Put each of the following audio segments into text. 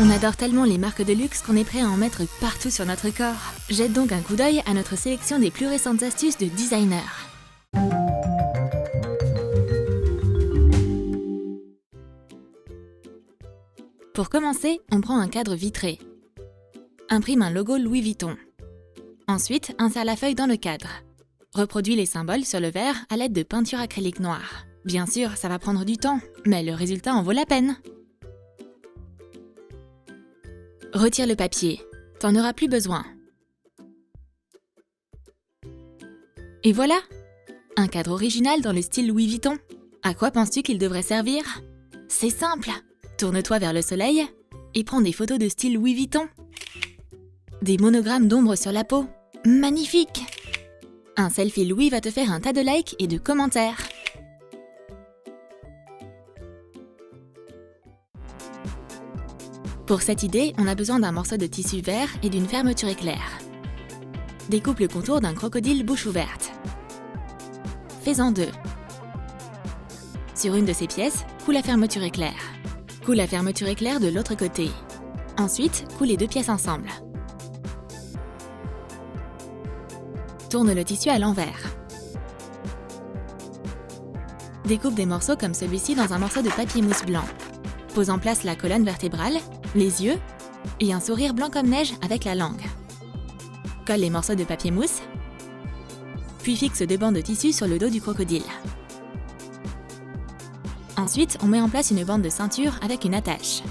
On adore tellement les marques de luxe qu'on est prêt à en mettre partout sur notre corps. Jette donc un coup d'œil à notre sélection des plus récentes astuces de designers. Pour commencer, on prend un cadre vitré. Imprime un logo Louis Vuitton. Ensuite, insère la feuille dans le cadre. Reproduis les symboles sur le verre à l'aide de peinture acrylique noire. Bien sûr, ça va prendre du temps, mais le résultat en vaut la peine. Retire le papier, t'en auras plus besoin. Et voilà! Un cadre original dans le style Louis Vuitton. À quoi penses-tu qu'il devrait servir? C'est simple! Tourne-toi vers le soleil et prends des photos de style Louis Vuitton. Des monogrammes d'ombre sur la peau. Magnifique! Un selfie Louis va te faire un tas de likes et de commentaires. Pour cette idée, on a besoin d'un morceau de tissu vert et d'une fermeture éclair. Découpe le contour d'un crocodile bouche ouverte. Fais-en deux. Sur une de ces pièces, coule la fermeture éclair. Coule la fermeture éclair de l'autre côté. Ensuite, coule les deux pièces ensemble. Tourne le tissu à l'envers. Découpe des morceaux comme celui-ci dans un morceau de papier mousse blanc. Pose en place la colonne vertébrale, les yeux et un sourire blanc comme neige avec la langue. Colle les morceaux de papier mousse, puis fixe deux bandes de tissu sur le dos du crocodile. Ensuite, on met en place une bande de ceinture avec une attache.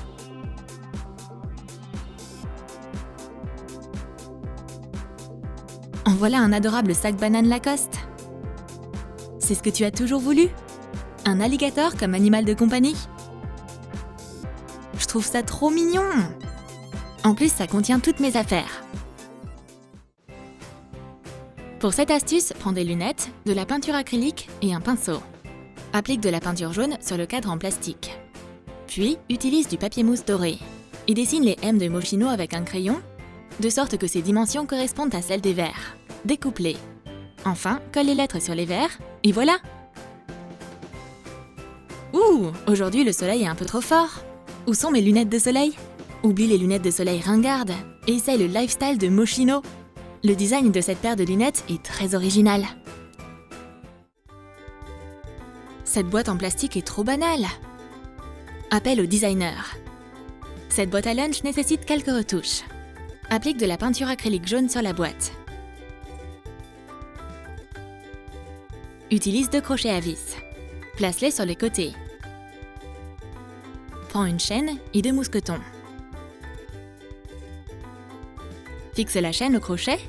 En voilà un adorable sac banane Lacoste. C'est ce que tu as toujours voulu? Un alligator comme animal de compagnie? Je trouve ça trop mignon! En plus, ça contient toutes mes affaires. Pour cette astuce, prends des lunettes, de la peinture acrylique et un pinceau. Applique de la peinture jaune sur le cadre en plastique. Puis, utilise du papier mousse doré et dessine les M de Moschino avec un crayon, de sorte que ses dimensions correspondent à celles des verres. Découpe-les. Enfin, colle les lettres sur les verres, et voilà! Ouh! Aujourd'hui, le soleil est un peu trop fort. Où sont mes lunettes de soleil? Oublie les lunettes de soleil ringardes et essaye le lifestyle de Moschino. Le design de cette paire de lunettes est très original. Cette boîte en plastique est trop banale. Appel au designer. Cette boîte à lunch nécessite quelques retouches. Applique de la peinture acrylique jaune sur la boîte. Utilise deux crochets à vis. Place-les sur les côtés. Prends une chaîne et deux mousquetons. Fixe la chaîne au crochet,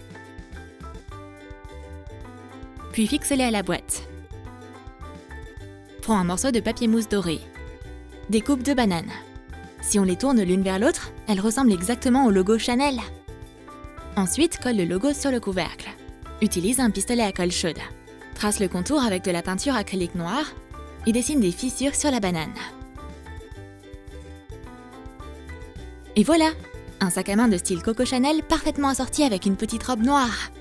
puis fixe-les à la boîte. Prends un morceau de papier mousse doré. Découpe deux bananes. Si on les tourne l'une vers l'autre, elles ressemblent exactement au logo Chanel. Ensuite, colle le logo sur le couvercle. Utilise un pistolet à colle chaude. Trace le contour avec de la peinture acrylique noire et dessine des fissures sur la banane. Et voilà! Un sac à main de style Coco Chanel parfaitement assorti avec une petite robe noire.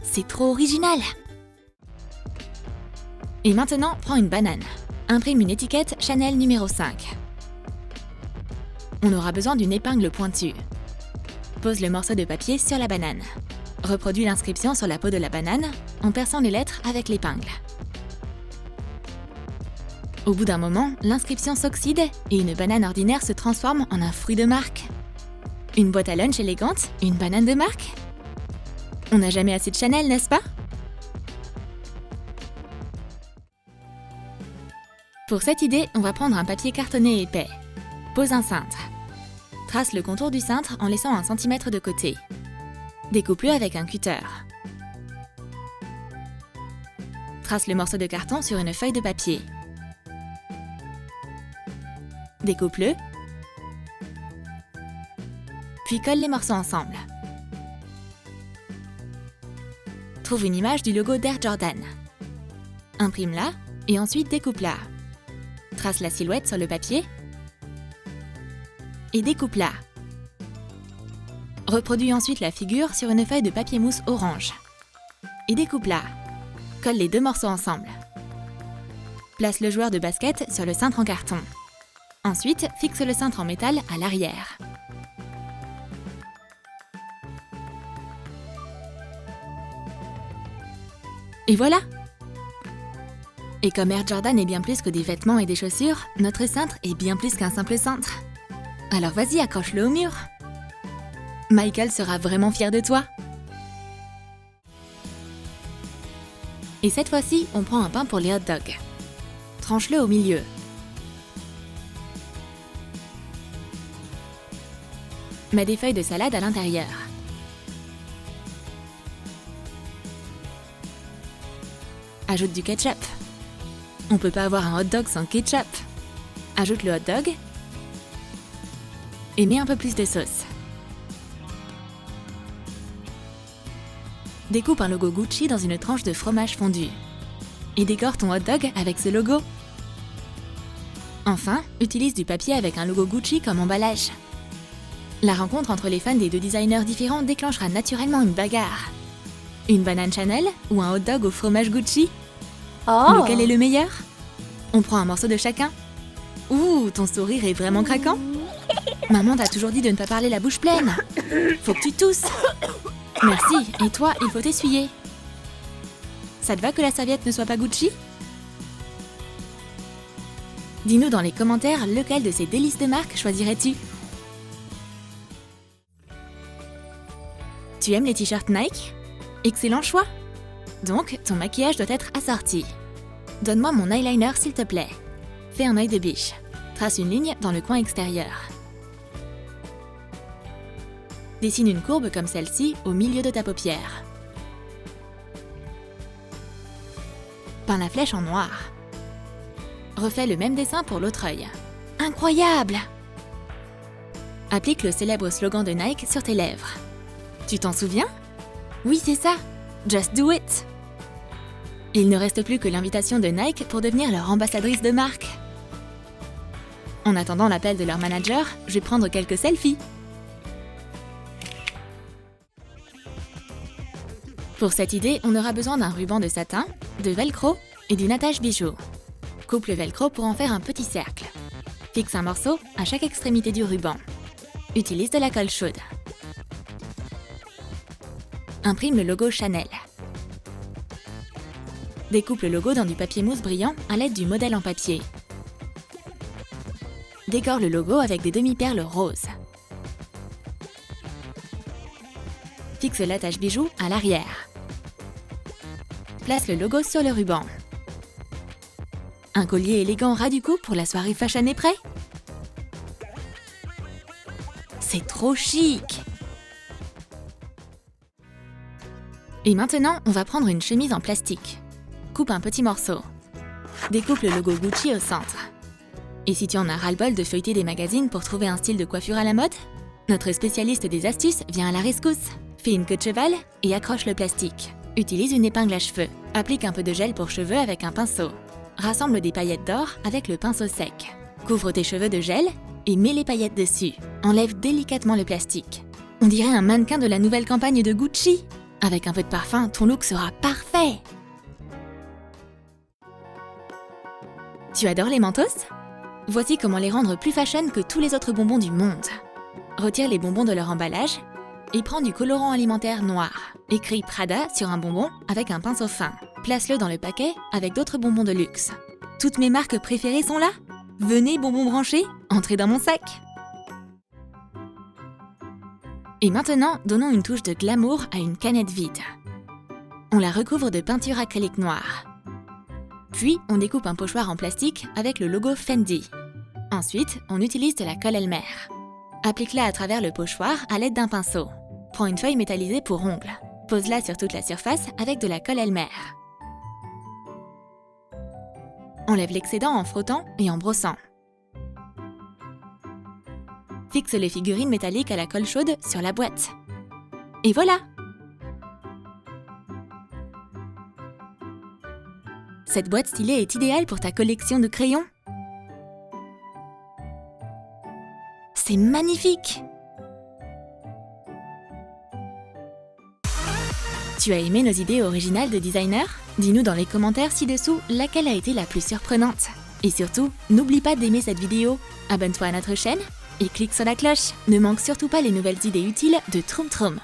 C'est trop original! Et maintenant, prends une banane. Imprime une étiquette Chanel numéro 5. On aura besoin d'une épingle pointue. Pose le morceau de papier sur la banane. Reproduis l'inscription sur la peau de la banane en perçant les lettres avec l'épingle. Au bout d'un moment, l'inscription s'oxyde et une banane ordinaire se transforme en un fruit de marque. Une boîte à lunch élégante, une banane de marque? On n'a jamais assez de Chanel, n'est-ce pas? Pour cette idée, on va prendre un papier cartonné épais. Pose un cintre. Trace le contour du cintre en laissant 1 cm de côté. Découpe-le avec un cutter. Trace le morceau de carton sur une feuille de papier. Découpe-le. Puis colle les morceaux ensemble. Trouve une image du logo d'Air Jordan. Imprime-la et ensuite découpe-la. Trace la silhouette sur le papier et découpe-la. Reproduis ensuite la figure sur une feuille de papier mousse orange et découpe-la. Colle les deux morceaux ensemble. Place le joueur de basket sur le cintre en carton. Ensuite, fixe le cintre en métal à l'arrière. Et voilà! Et comme Air Jordan est bien plus que des vêtements et des chaussures, notre cintre est bien plus qu'un simple cintre. Alors vas-y, accroche-le au mur. Michael sera vraiment fier de toi. Et cette fois-ci, on prend un pain pour les hot dogs. Tranche-le au milieu. Mets des feuilles de salade à l'intérieur. Ajoute du ketchup. On peut pas avoir un hot dog sans ketchup. Ajoute le hot dog et mets un peu plus de sauce. Découpe un logo Gucci dans une tranche de fromage fondu et décore ton hot dog avec ce logo. Enfin, utilise du papier avec un logo Gucci comme emballage. La rencontre entre les fans des deux designers différents déclenchera naturellement une bagarre. Une banane Chanel ou un hot dog au fromage Gucci? Oh. Lequel est le meilleur? On prend un morceau de chacun? Ouh, ton sourire est vraiment craquant. Maman t'a toujours dit de ne pas parler la bouche pleine. Faut que tu tousses. Merci, et toi, il faut t'essuyer. Ça te va que la serviette ne soit pas Gucci? Dis-nous dans les commentaires lequel de ces délices de marque choisirais-tu? Tu aimes les t-shirts Nike? Excellent choix! Donc, ton maquillage doit être assorti. Donne-moi mon eyeliner s'il te plaît. Fais un œil de biche. Trace une ligne dans le coin extérieur. Dessine une courbe comme celle-ci au milieu de ta paupière. Peins la flèche en noir. Refais le même dessin pour l'autre œil. Incroyable! Applique le célèbre slogan de Nike sur tes lèvres. Tu t'en souviens? Oui, c'est ça! Just do it! Il ne reste plus que l'invitation de Nike pour devenir leur ambassadrice de marque. En attendant l'appel de leur manager, je vais prendre quelques selfies. Pour cette idée, on aura besoin d'un ruban de satin, de velcro et d'une attache bijou. Coupe le velcro pour en faire un petit cercle. Fixe un morceau à chaque extrémité du ruban. Utilise de la colle chaude. Imprime le logo Chanel. Découpe le logo dans du papier mousse brillant à l'aide du modèle en papier. Décore le logo avec des demi-perles roses. Fixe l'attache bijou à l'arrière. Place le logo sur le ruban. Un collier élégant ras du cou pour la soirée fashion est prêt? C'est trop chic! Et maintenant, on va prendre une chemise en plastique. Coupe un petit morceau. Découpe le logo Gucci au centre. Et si tu en as ras-le-bol de feuilleter des magazines pour trouver un style de coiffure à la mode? Notre spécialiste des astuces vient à la rescousse. Fais une queue de cheval et accroche le plastique. Utilise une épingle à cheveux. Applique un peu de gel pour cheveux avec un pinceau. Rassemble des paillettes d'or avec le pinceau sec. Couvre tes cheveux de gel et mets les paillettes dessus. Enlève délicatement le plastique. On dirait un mannequin de la nouvelle campagne de Gucci. Avec un peu de parfum, ton look sera parfait. Tu adores les Mentos? Voici comment les rendre plus fashion que tous les autres bonbons du monde. Retire les bonbons de leur emballage et prends du colorant alimentaire noir. Écris Prada sur un bonbon avec un pinceau fin. Place-le dans le paquet avec d'autres bonbons de luxe. Toutes mes marques préférées sont là. Venez, bonbons branchés, entrez dans mon sac. Et maintenant, donnons une touche de glamour à une canette vide. On la recouvre de peinture acrylique noire. Puis, on découpe un pochoir en plastique avec le logo Fendi. Ensuite, on utilise de la colle Elmer. Applique-la à travers le pochoir à l'aide d'un pinceau. Prends une feuille métallisée pour ongles. Pose-la sur toute la surface avec de la colle Elmer. Enlève l'excédent en frottant et en brossant. Fixe les figurines métalliques à la colle chaude sur la boîte. Et voilà! Cette boîte stylée est idéale pour ta collection de crayons. C'est magnifique! Tu as aimé nos idées originales de designer? Dis-nous dans les commentaires ci-dessous laquelle a été la plus surprenante. Et surtout, n'oublie pas d'aimer cette vidéo, abonne-toi à notre chaîne et clique sur la cloche. Ne manque surtout pas les nouvelles idées utiles de Troom Troom.